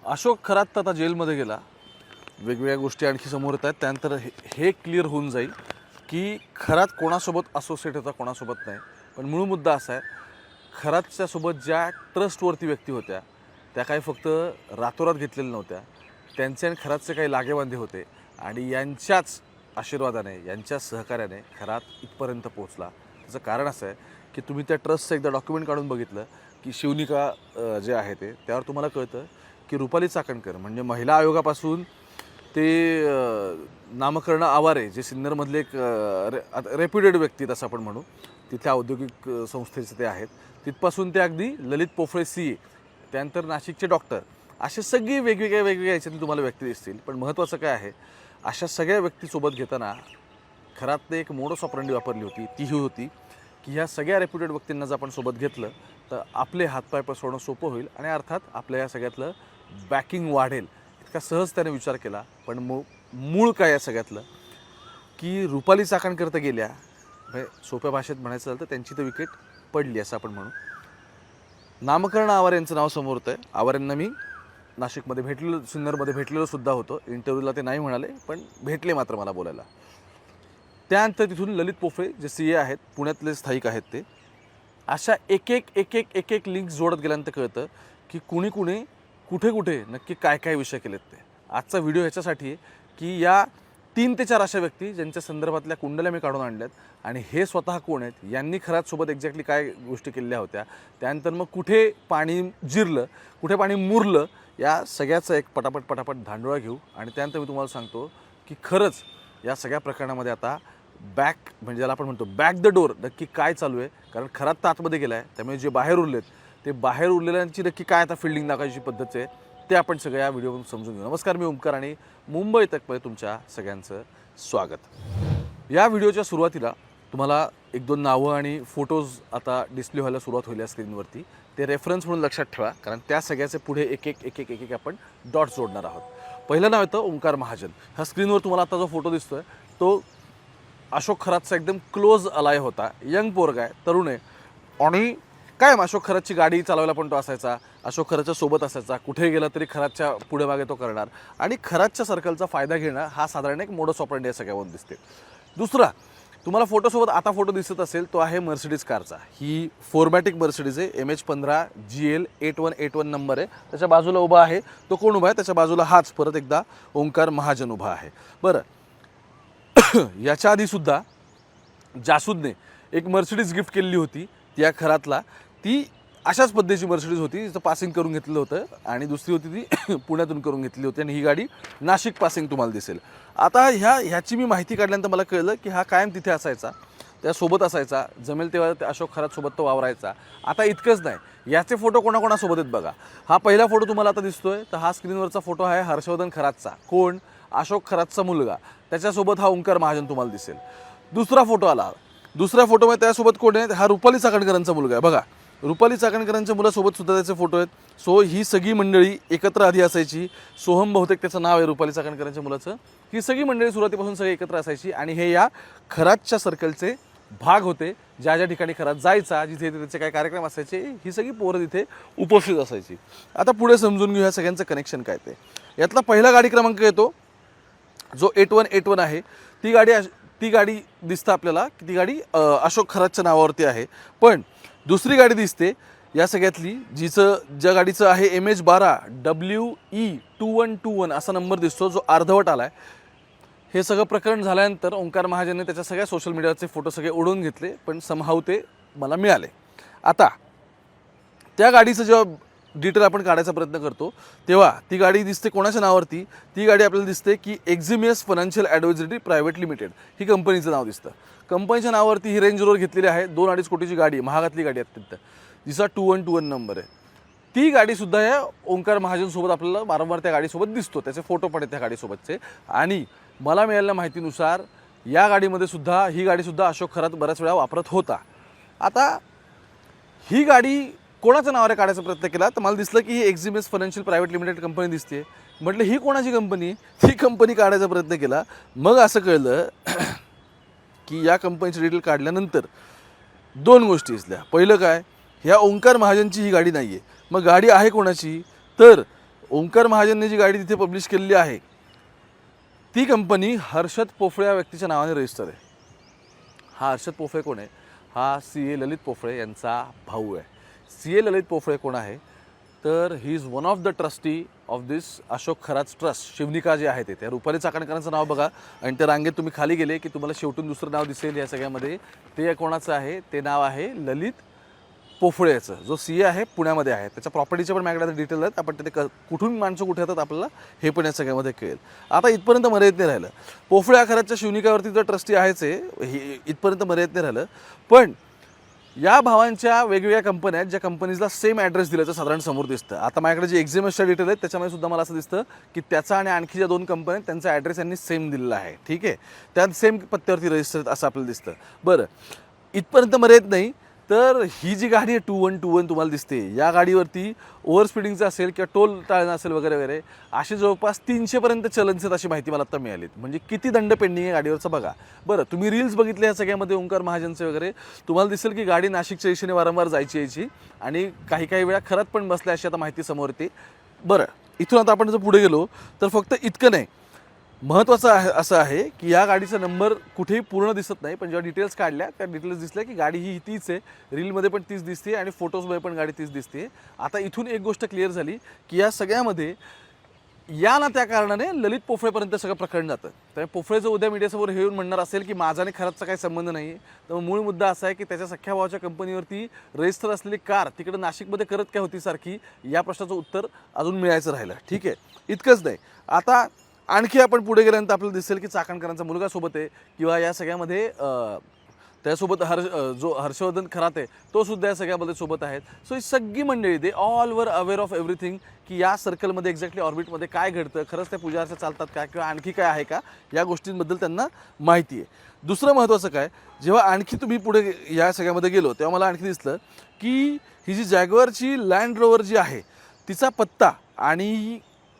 अशोक खरात आता जेलमध्ये गेला. वेगवेगळ्या गोष्टी आणखी समोर येत आहेत. त्यानंतर हे क्लिअर होऊन जाईल की खरात कोणासोबत असोसिएट होता कोणासोबत नाही. पण मूळ मुद्दा असा आहे, खरातच्या सोबत ज्या ट्रस्टवरती व्यक्ती होत्या त्या काही फक्त रातोरात घेतलेल्या नव्हत्या. त्यांचे आणि खरातचे काही लागेबांधे होते आणि यांच्याच आशीर्वादाने यांच्याच सहकार्याने खरात इथपर्यंत पोहोचला. त्याचं कारण असं आहे की तुम्ही त्या ट्रस्टचं एकदा डॉक्युमेंट काढून बघितलं की शिवनिका जे आहे ते त्यावर तुम्हाला कळतं की रुपाली चाकणकर म्हणजे महिला आयोगापासून ते नामकरण आवारे जे सिन्नरमधले एक रेप्युटेड व्यक्ती आहेत असं आपण म्हणू, तिथल्या औद्योगिक संस्थेचे ते आहेत, तिथपासून ते अगदी ललित पोफळे CA, त्यानंतर नाशिकचे डॉक्टर, असे सगळे वेगवेगळ्या याच्यातली तुम्हाला व्यक्ती दिसतील. पण महत्त्वाचं काय आहे, अशा सगळ्या व्यक्तीसोबत घेताना खरातने एक मोडस ऑपरंडी वापरली होती. ती ही होती की ह्या सगळ्या रेप्युटेड व्यक्तींना जर आपण सोबत घेतलं तर आपले हातपाय पसरवणं सोपं होईल आणि अर्थात आपल्या या सगळ्यातलं बॅकिंग वाढेल. इतका सहज त्याने विचार केला. पण मूळ काय या सगळ्यातलं की रुपाली चाकणकर तर गेल्या, म्हणजे सोप्या भाषेत म्हणायचं झालं तर त्यांची तर विकेट पडली असं आपण म्हणू. नामकरण आवारे यांचं नाव समोर होतं आहे. आवाऱ्यांना मी नाशिकमध्ये भेटलेलं, सिन्नरमध्ये भेटलेलं सुद्धा होतं. इंटरव्ह्यूला ते नाही म्हणाले पण भेटले मात्र मला बोलायला. त्यानंतर तिथून ललित पोफळे जे CA आहेत, पुण्यातले स्थायिक आहेत ते, अशा एक एक लिंक्स जोडत गेल्यानंतर कळतं की कुणी कुठे कुठे नक्की काय काय विषय केलेत ते. आजचा व्हिडिओ ह्याच्यासाठी आहे की या 3 ते 4 अशा व्यक्ती ज्यांच्या संदर्भातल्या कुंडल्या मी काढून आणल्यात आणि हे स्वतः कोण आहेत, यांनी खरातसोबत एक्झॅक्टली काय गोष्टी केलेल्या होत्या, त्यानंतर मग कुठे पाणी जिरलं, कुठे पाणी मुरलं, या सगळ्याचा एक पटापट धांडोळा घेऊ. आणि त्यानंतर मी तुम्हाला सांगतो की खरंच या सगळ्या प्रकरणामध्ये आता म्हणजे ज्याला आपण म्हणतो बॅक द डोर नक्की काय चालू आहे. कारण खरात तर आतमध्ये गेला आहे, त्यामुळे जे बाहेर उरलेत ते बाहेर उरलेल्यांची नक्की काय आता फिल्डिंग दाखवायची पद्धत आहे ते आपण सगळ्या व्हिडिओमधून समजून घेऊ. नमस्कार, मी ओमकार आणि मुंबई तकमध्ये तुमच्या सगळ्यांचं स्वागत. या व्हिडिओच्या सुरुवातीला तुम्हाला 1-2 नावं आणि फोटोज आता डिस्प्ले व्हायला सुरुवात होईल या स्क्रीनवरती. ते रेफरन्स म्हणून लक्षात ठेवा, कारण त्या सगळ्याचे पुढे एक एक आपण डॉट्स जोडणार आहोत. पहिलं नाव येतं ओंकार महाजन. ह्या स्क्रीनवर तुम्हाला आता जो फोटो दिसतोय तो अशोक खरातचा एकदम क्लोज अलाय होता. यंग पोरगा आहे, तरुण आहे आणि कायम अशोक खरातची गाडी चालवायला पण तो असायचा, अशोक खरातच्या सोबत असायचा, कुठे गेला तरी खरातच्या पुढे मागे तो करणार आणि खरातच्या सर्कलचा फायदा घेणं हा साधारण एक मोडस ऑपरंडी या सगळ्यावरून दिसते. दुसरा तुम्हाला फोटोसोबत आता फोटो दिसत असेल तो आहे मर्सिडीज कारचा. ही फोर्मॅटिक मर्सिडीज आहे, MH15 GL 8181 नंबर आहे. त्याच्या बाजूला उभा आहे तो कोण उभा आहे, त्याच्या बाजूला हाच परत एकदा ओंकार महाजन उभा आहे. बरं, याच्या आधीसुद्धा जासूदने एक मर्सिडीज गिफ्ट केलेली होती त्या खरातला. ती अशाच पद्धतीची मर्सिडीज होती, तिचं पासिंग करून घेतलेलं होतं आणि दुसरी होती ती पुण्यातून करून घेतलेली होती आणि ही गाडी नाशिक पासिंग तुम्हाला दिसेल. आता ह्याची मी माहिती काढल्यानंतर मला कळलं की हा कायम तिथे असायचा, त्यासोबत असायचा, जमेल तेव्हा त्या अशोक खरातसोबत तो वावरायचा. आता इतकंच नाही, याचे फोटो कोणाकोणासोबत आहेत बघा. हा पहिला फोटो तुम्हाला आता दिसतोय तर हा स्क्रीनवरचा फोटो आहे हर्षवर्धन खरातचा. कोण? अशोक खरातचा मुलगा. त्याच्यासोबत हा ओंकार महाजन तुम्हाला दिसेल. दुसरा फोटो आला, दुसऱ्या फोटोमध्ये त्यासोबत कोण आहे, हा रुपाली चाकणकरांचा मुलगा आहे बघा. रुपाली चाकणकरांच्या मुलासोबत सुद्धा त्याचे फोटो आहेत. सो ही सगळी मंडळी एकत्र आधी असायची. सोहम बहुतेक त्याचं नाव आहे रुपाली चाकणकरांच्या मुलाचं. ही सगळी मंडळी सुरुवातीपासून सगळी एकत्र असायची आणि हे या खरातच्या सर्कलचे भाग होते. ज्या ज्या ठिकाणी खरात जायचा, जिथे त्याचे काही कार्यक्रम असायचे, ही सगळी पोरं तिथे उपस्थित असायची. आता पुढे समजून घेऊ ह्या सगळ्यांचं कनेक्शन काय ते. यातला पहिला गाडी क्रमांक येतो जो 8181 आहे. ती गाडी दिसतं आपल्याला की ती गाडी अशोक खरातच्या नावावरती आहे. पण दुसरी गाडी दिसते या सगळ्यातली ज्या गाडीचं आहे MH12 WE 2121 असा नंबर दिसतो, जो अर्धवट आला आहे. हे सगळं प्रकरण झाल्यानंतर ओंकार महाजनने त्याच्या सगळ्या सोशल मीडियाचे फोटो सगळे उडवून घेतले, पण समहाऊ ते मला मिळाले. आता त्या गाडीचं जेव्हा डिटेल आपण काढायचा प्रयत्न करतो तेव्हा ती गाडी दिसते कोणाच्या नावावरती. ती गाडी आपल्याला दिसते की एक्झिमियस फायनान्शियल ॲडवायझरी प्रायव्हेट लिमिटेड ही कंपनीचं नाव दिसतं. कंपनीच्या नावावरती ही रेंज रोवर घेतलेली आहे. 2-2.5 कोटीची गाडी, महागातली गाडी अत्यंत, जिचा 2121 नंबर आहे. ती गाडीसुद्धा या ओंकार महाजनसोबत आपल्याला वारंवार त्या गाडीसोबत दिसतो. त्याचे फोटो पण आहेत त्या गाडीसोबतचे. आणि मला मिळालेल्या माहितीनुसार या गाडीमध्ये सुद्धा ही गाडीसुद्धा अशोक खरात बऱ्याच वेळा वापरत होता. आता ही गाडी कोणाच्या नावाने काढायचा प्रयत्न केला तर मला दिसलं की ही एक्झिमियस फायनान्शियल प्रायव्हेट लिमिटेड कंपनी दिसते. म्हटलं ही कोणाची कंपनी, ती कंपनी काढायचा प्रयत्न केला. मग असं कळलं की या कंपनीची डिटेल काढल्यानंतर 2 गोष्टी दिसल्या. पहिलं काय, ह्या ओंकार महाजनची ही गाडी नाही आहे. मग गाडी आहे कोणाची तर ओंकार महाजनने जी गाडी तिथे पब्लिश केलेली आहे ती कंपनी हर्षद पोफळे या व्यक्तीच्या नावाने रजिस्टर आहे. हा हर्षद पोफळे कोण आहे? हा CA ललित पोफळे यांचा भाऊ आहे. CA ललित पोफळे कोण आहे? तर he is one of the trustee of this Ashok Kharat trust. Shivnika जे आहे ते त्या रुपाली चाकणकरांचं नाव बघा आणि त्या रांगेत तुम्ही खाली गेले की तुम्हाला शेवटून दुसरं नाव दिसेल या सगळ्यामध्ये. ते कोणाचं आहे? ते नाव आहे ललित पोफळेचं, जो CA आहे, पुण्यामध्ये आहे. त्याच्या प्रॉपर्टीचे पण माझ्याकडे डिटेल आहेत. आपण तिथे कुठून माणसं कुठे येतात आपल्याला हे पण या सगळ्यामध्ये कळेल. आता इथपर्यंत मर्यादित नाही राहिलं. पोफळे खरातच्या शिवनिकावरती तर ट्रस्टी आहेच आहे, हे इथपर्यंत मर्यादित नाही राहिलं. पण या भावांच्या वेगवेगळ्या कंपन्या आहेत ज्या कंपनीजला सेम ॲड्रेस दिल्याचं साधारण समोर दिसतं. आता माझ्याकडे जे एक्झिमसच्या डिटेल आहेत त्याच्यामध्ये सुद्धा मला असं दिसतं की त्याचा आणि आणखी ज्या 2 कंपन्या आहेत त्यांचा ॲड्रेस यांनी सेम दिलेला आहे. ठीक आहे, त्यात सेम पत्त्यावरती रजिस्टर असं आपल्याला दिसतं. बरं, इथपर्यंत मर्यादित नाही. तर ही जी गाडी आहे 2121 तुम्हाला दिसते, या गाडीवरती ओव्हर स्पीडिंगचं असेल किंवा टोल टाळणं असेल वगैरे वगैरे असे जवळपास 300पर्यंत चलन्स आहेत अशी माहिती मला आत्ता मिळाली. म्हणजे किती दंड पेंडिंग आहे गाडीवरचं बघा. बरं, तुम्ही रील्स बघितले ह्या सगळ्यामध्ये ओंकार महाजनचे वगैरे, तुम्हाला दिसेल की गाडी नाशिकच्या दिशेने वारंवार जायची यायची आणि काही काही वेळा खरंच पण बसल्या अशी आता माहिती समोर येते. बरं, इथून आता आपण जर पुढे गेलो तर फक्त इतकं नाही, महत्त्वाचं आहे असं आहे की या गाडीचा नंबर कुठेही पूर्ण दिसत नाही. पण जेव्हा डिटेल्स काढल्या त्या डिटेल्स दिसल्या की गाडी ही तीच आहे, रीलमध्ये पण तीच दिसते आणि फोटोजमध्ये पण गाडी तीच दिसते. आता इथून एक गोष्ट क्लिअर झाली की या सगळ्यामध्ये या ना त्या कारणाने ललित पोफळेपर्यंत सगळं प्रकरण जातं. त्यामुळे पोफळे जर उद्या मीडियासमोर हे येऊन म्हणणार असेल की माझा आणि खरंचचा काही संबंध नाही, तर मूळ मुद्दा असा आहे की त्याच्या सख्या भावाच्या कंपनीवरती रजिस्टर असलेली कार तिकडे नाशिकमध्ये करत काय होती सारखी, या प्रश्नाचं उत्तर अजून मिळायचं राहिलं. ठीक आहे, इतकंच नाही. आता आणखी आपण पुढे गेल्यानंतर आपल्याला दिसेल की चाकणकरांचा मुलगा सोबत आहे किंवा या सगळ्यामध्ये त्यासोबत जो हर्षवर्धन खरात आहे तो सुद्धा या सगळ्यामध्ये सोबत आहेत. सो ही सगळी मंडळी they all were aware of everything की या सर्कलमध्ये एक्झॅक्टली ऑर्बिटमध्ये काय घडतं, खरंच त्या पूजा अर्चा चालतात का किंवा आणखी काय आहे का, या गोष्टींबद्दल त्यांना माहिती आहे. दुसरं महत्त्वाचं काय, जेव्हा आणखी तुम्ही पुढे या सगळ्यामध्ये गेलो तेव्हा मला आणखी दिसलं की ही जी जॅग्वारची लँड रोवर जी आहे तिचा पत्ता आणि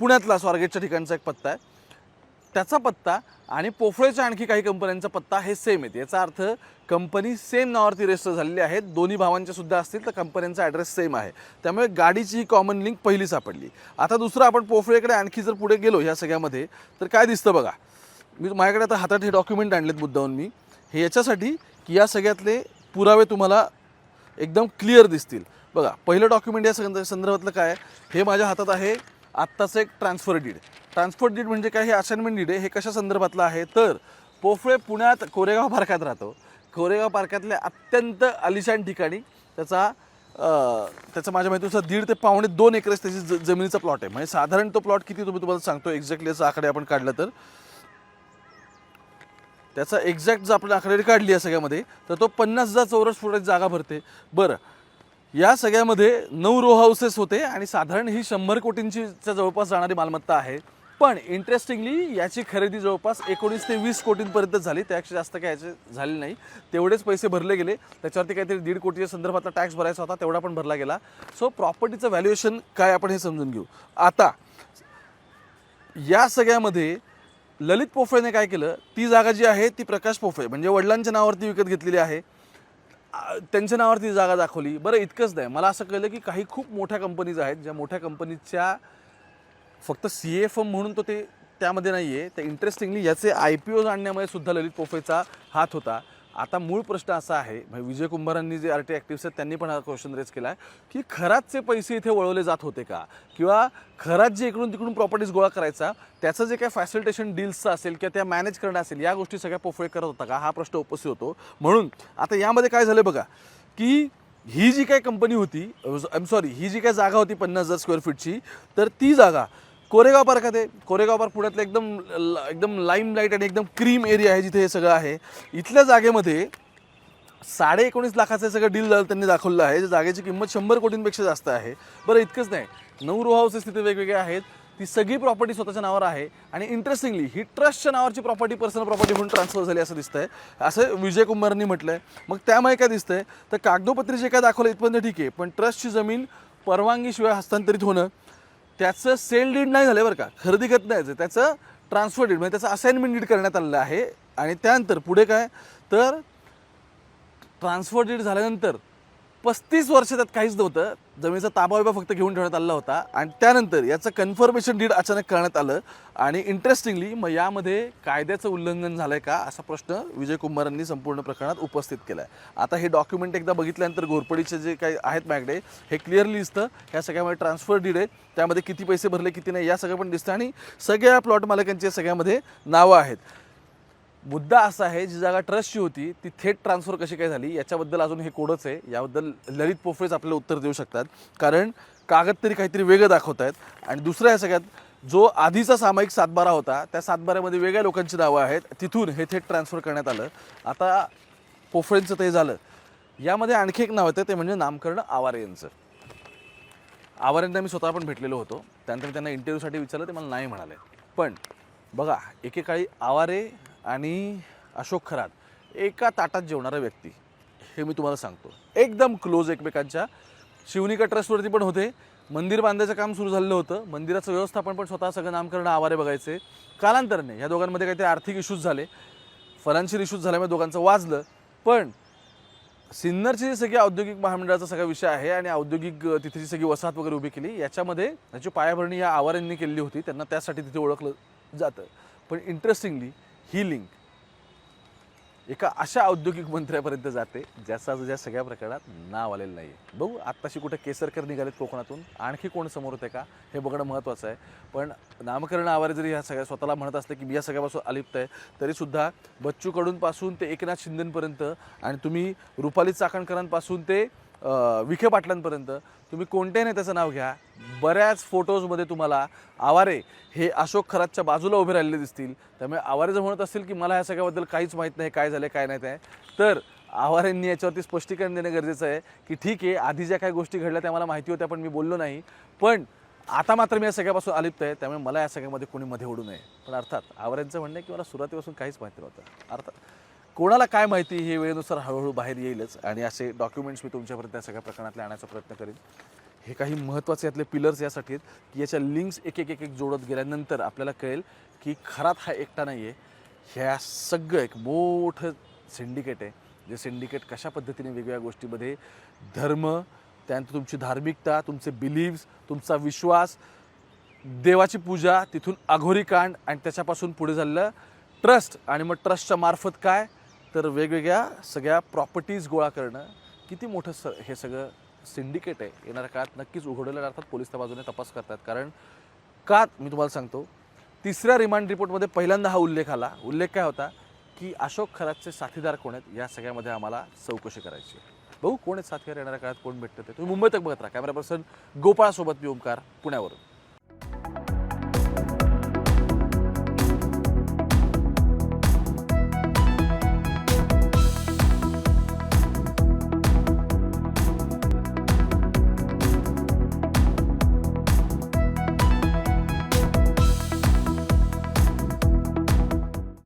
पुण्यातला स्वारगेटच्या ठिकाणचा एक पत्ता आहे, त्याचा पत्ता आणि पोफळेच्या आणखी काही कंपन्यांचा पत्ता हे सेम आहेत. याचा अर्थ कंपनी सेम नावावरती रजिस्टर झालेली आहेत. दोन्ही भावांचे सुद्धा असतील तर कंपन्यांचा ॲड्रेस सेम आहे. त्यामुळे गाडीची ही कॉमन लिंक पहिली सापडली. आता दुसरं, आपण पोफळेकडे आणखी जर पुढे गेलो ह्या सगळ्यामध्ये तर काय दिसतं बघा. मी माझ्याकडे आता हातात हे डॉक्युमेंट आणलेत मुद्दाहून मी, हे याच्यासाठी की या सगळ्यातले पुरावे तुम्हाला एकदम क्लिअर दिसतील. बघा, पहिलं डॉक्युमेंट या संदर्भातलं काय, हे माझ्या हातात आहे आत्ताचं एक ट्रान्सफर डीड. ट्रान्सफर डीड म्हणजे काय, हे असाइनमेंट डीड आहे. हे कशा संदर्भातलं आहे तर पोफळे पुण्यात कोरेगाव पार्कात राहतो. कोरेगाव पार्कातल्या अत्यंत आलिशान ठिकाणी त्याचा माझ्या माहितीनुसार 1.5 ते 2.25 एकर त्याची जमिनीचा प्लॉट आहे. म्हणजे साधारण तो प्लॉट किती तुम्हाला सांगतो एक्झॅक्टली, याचा आकडे आपण काढला तर त्याचा एक्झॅक्ट जर आपण आकडेवारी काढली या सगळ्यामध्ये तर तो 50,000 चौरस फुटाची जागा भरते. बरं, या सगळ्यामध्ये 9 रो हाऊसेस होते आणि साधारण ही 100 कोटींच्या जवळपास जाणारी मालमत्ता आहे. पण इंटरेस्टिंगली याची खरेदी जवळपास 19 ते 20 कोटींपर्यंत झाली, त्यापेक्षा जास्त काय याचे झाले नाही. तेवढेच पैसे भरले गेले. त्याच्यावरती काहीतरी 1.5 कोटीच्या संदर्भातला टॅक्स भरायचा होता, तेवढा पण भरला गेला. सो प्रॉपर्टीचं व्हॅल्युएशन काय आपण हे समजून घेऊ. आता या सगळ्यामध्ये ललित पोफळेने काय केलं, ती जागा जी आहे ती प्रकाश पोफळे म्हणजे वडिलांच्या नावावरती विकत घेतलेली आहे, त्यांच्या नावावरती जागा दाखवली. बरं, इतकंच नाही, मला असं कळलं की काही खूप मोठ्या कंपनीज आहेत ज्या मोठ्या कंपनीच्या फक्त CA म्हणून तो ते त्यामध्ये नाही आहे. तर इंटरेस्टिंगली याचे IPOs आणण्यामध्ये सुद्धा ललित पोफळेचा हात होता. आता मूळ प्रश्न असा आहे, विजय कुंभारांनी जे RT ॲक्टिव्हिस्ट आहेत त्यांनी पण हा क्वेश्चन रेज केला आहे की खरातचे पैसे इथे वळवले जात होते का, किंवा खरात जे इकडून तिकडून प्रॉपर्टीज गोळा करायचा त्याचं जे काय फॅसिलिटेशन डील्सचं असेल किंवा त्या मॅनेज करणं असेल, या गोष्टी सगळ्या पोफळे करत होता का, हा प्रश्न उपस्थित होतो. म्हणून आता यामध्ये काय झालं बघा की ही जी काय कंपनी होती, ही जी काय जागा होती 50,000 स्क्वेअर फीटची, तर ती जागा कोरेगाव पार्कात आहे. कोरेगाव पार्क पुण्यातलं एकदम लाईम लाईट आणि एकदम क्रीम एरिया आहे जिथे हे सगळं आहे. इथल्या जागेमध्ये 19.5 लाखाचं सगळं डील त्यांनी दाखवलं आहे. जागेची किंमत 100 कोटींपेक्षा जास्त आहे. बरं, इतकंच नाही, 9 रो हाऊसेस तिथे वेगवेगळे आहेत. ती सगळी प्रॉपर्टी स्वतःच्या नावावर आहे आणि इंटरेस्टिंगली ही ट्रस्टच्या नावावरची प्रॉपर्टी पर्सनल प्रॉपर्टी म्हणून ट्रान्सफर झाली असं दिसतंय, असं विजय कुमारांनी म्हटलंय. मग त्यामुळे काय दिसतंय तर कागदोपत्री जे काय दाखवलं इथपर्यंत ठीक आहे, पण ट्रस्टची जमीन परवानगीशिवाय हस्तांतरित होणं, त्याचं सेल डीड नाही झालं बरं का, खरेदी करत नाही, त्याचं ट्रान्सफर डीड म्हणजे त्याचं असाइनमेंट डीड करण्यात आलेलं आहे. आणि त्यानंतर पुढे काय तर ट्रान्सफर डीड झाल्यानंतर 35 वर्ष त्यात काहीच नव्हतं. जमिनीचा ताबा विबा फक्त घेऊन ठेवण्यात आला होता आणि त्यानंतर याचं कन्फर्मेशन डीड अचानक करण्यात आलं. आणि इंटरेस्टिंगली मग यामध्ये कायद्याचं उल्लंघन झालंय का असा प्रश्न विजय कुमारांनी संपूर्ण प्रकरणात उपस्थित केला आहे. आता हे डॉक्युमेंट एकदा बघितल्यानंतर घोरपडीचे जे काही आहेत माझ्याकडे हे क्लिअरली दिसतं. ह्या सगळ्यामध्ये ट्रान्सफर डीड आहे, त्यामध्ये किती पैसे भरले किती नाही या सगळं पण दिसतं आणि सगळ्या प्लॉट मालकांची सगळ्यामध्ये नावं आहेत. मुद्दा असा आहे, जी जागा ट्रस्टची होती ती थेट ट्रान्सफर कशी काय झाली याच्याबद्दल अजून हे कोडच आहे. याबद्दल ललित पोफळेच आपल्याला उत्तर देऊ शकतात, कारण कागद तरी काहीतरी वेगळं दाखवत आहेत. आणि दुसरं या सगळ्यात जो आधीचा सामायिक सातबारा होता त्या सातबाऱ्यामध्ये वेगळ्या लोकांची नावं आहेत, तिथून हे थेट ट्रान्सफर करण्यात आलं. आता पोफळेंचं ते झालं. यामध्ये आणखी एक नाव येतं, ते म्हणजे नामकरण आवारे यांचं. आवारेंना मी स्वतः पण भेटलेलो होतो. त्यानंतर त्यांना इंटरव्ह्यूसाठी विचारलं, ते मला नाही म्हणाले. पण बघा, एकेकाळी आवारे आणि अशोक खरात एका ताटात जेवणारा व्यक्ती, हे मी तुम्हाला सांगतो. एकदम क्लोज एकमेकांच्या. शिवनिका ट्रस्टवरती पण होते. मंदिर बांधायचं काम सुरू झालेलं होतं. मंदिराचं व्यवस्थापन पण स्वतः सगळं नामकरण आवारे बघायचे. कालांतराने ह्या दोघांमध्ये काहीतरी आर्थिक इश्यूज झाले, फायनान्शियल इश्यूज झाल्यामुळे दोघांचं वाजलं. पण सिन्नरची जी सगळी औद्योगिक महामंडळाचा सगळा विषय आहे आणि औद्योगिक तिथे जी सगळी वसाहत वगैरे उभी केली, याच्यामध्ये त्याची पायाभरणी या आवारांनी केलेली होती. त्यांना त्यासाठी तिथे ओळखलं जातं. पण इंटरेस्टिंगली ही लिंक एका अशा औद्योगिक मंत्र्यापर्यंत जाते ज्या सगळ्या प्रकरणात नाव आलेलं नाही आहे. बघू आत्ताशी कुठे केसरकर निघालेत कोकणातून, आणखी कोण समोर होते का हे बघणं महत्त्वाचं आहे. पण नामकरण आवारे जरी ह्या सगळ्या स्वतःला म्हणत असले की मी या सगळ्यापासून अलिप्त आहे, तरीसुद्धा बच्चू कडूंपासून ते एकनाथ शिंदेंपर्यंत आणि तुम्ही रुपाली चाकणकरांपासून ते विखे पाटलांपर्यंत तुम्ही कोणत्याही नेत्याचं नाव घ्या, बऱ्याच फोटोजमध्ये तुम्हाला आवारे हे अशोक खरातच्या बाजूला उभे राहिलेले दिसतील. त्यामुळे आवारे जर म्हणत असतील की मला ह्या सगळ्याबद्दल काहीच माहीत नाही, काय झालं काय नाही ते, तर आवारेंनी याच्यावरती स्पष्टीकरण देणं गरजेचं आहे की ठीक आहे, आधी ज्या काही गोष्टी घडल्या त्या मला माहिती होत्या पण मी बोललो नाही, पण आता मात्र मी या सगळ्यापासून अलिप्त आहे, त्यामुळे मला या सगळ्यामध्ये कोणी मध्ये ओढू नये. पण अर्थात आवारांचं म्हणणं आहे की मला सुरुवातीपासून काहीच माहिती नव्हतं. अर्थात कोणाला काय माहिती हे वेळेनुसार हळूहळू बाहेर येईलच आणि असे डॉक्युमेंट्स मी तुमच्यापर्यंत या सगळ्या प्रकरणातले आणण्याचा प्रयत्न करीन. हे काही महत्त्वाचे यातले पिलर्स यासाठी आहेत की याच्या लिंक्स एक एक एक एक जोडत गेल्यानंतर आपल्याला कळेल की खरात हा एकटा नाही आहे, ह्या सगळं एक मोठं सिंडिकेट आहे. जे सिंडिकेट कशा पद्धतीने वेगवेगळ्या गोष्टीमध्ये धर्म, त्यानंतर तुमची धार्मिकता, तुमचे बिलीव्स, तुमचा विश्वास, देवाची पूजा, तिथून अघोरी कांड आणि त्याच्यापासून पुढे झालेलं ट्रस्ट आणि मग ट्रस्टच्या मार्फत काय तर वेगवेगळ्या सगळ्या प्रॉपर्टीज गोळा करणं, किती मोठं हे सगळं सिंडिकेट आहे. येणाऱ्या काळात नक्कीच उघडलेलं. अर्थात पोलीस त्या बाजूने तपास करतात. कारण का मी तुम्हाला सांगतो, तिसऱ्या रिमांड रिपोर्टमध्ये पहिल्यांदा हा उल्लेख आला. उल्लेख काय होता की अशोक खरातचे साथीदार कोण आहेत या सगळ्यामध्ये आम्हाला चौकशी करायची. बघू कोण आहेत साथीदार, येणाऱ्या काळात कोण भेटतं ते. तुम्ही मुंबई तक बघत राहा. कॅमेरा पर्सन गोपाळसोबत मी ओमकार, पुण्यावरून.